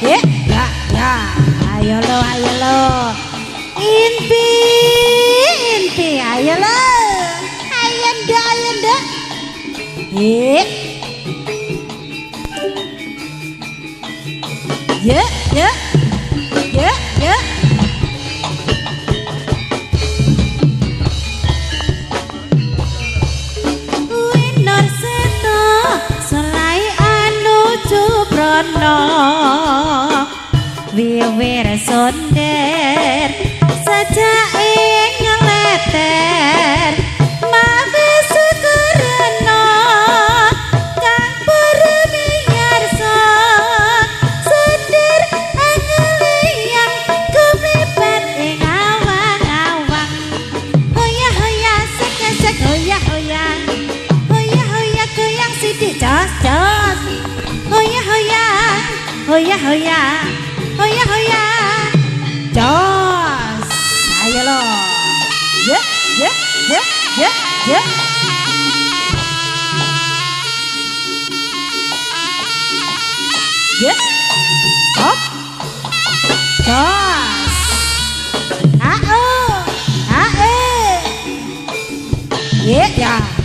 Ya, ya. Ayo lo. Inti, ayo lo. Ayo ndak. Ya. Winor seto selai anu cubrono wiwir sonder sajake ngeleter mabe syukurna kang permiyarsa sender angeliyang kumlibat ing awang-awang hoya sek hoya goyang sidik jos hoya jos ayo lo ya hop jos ae ya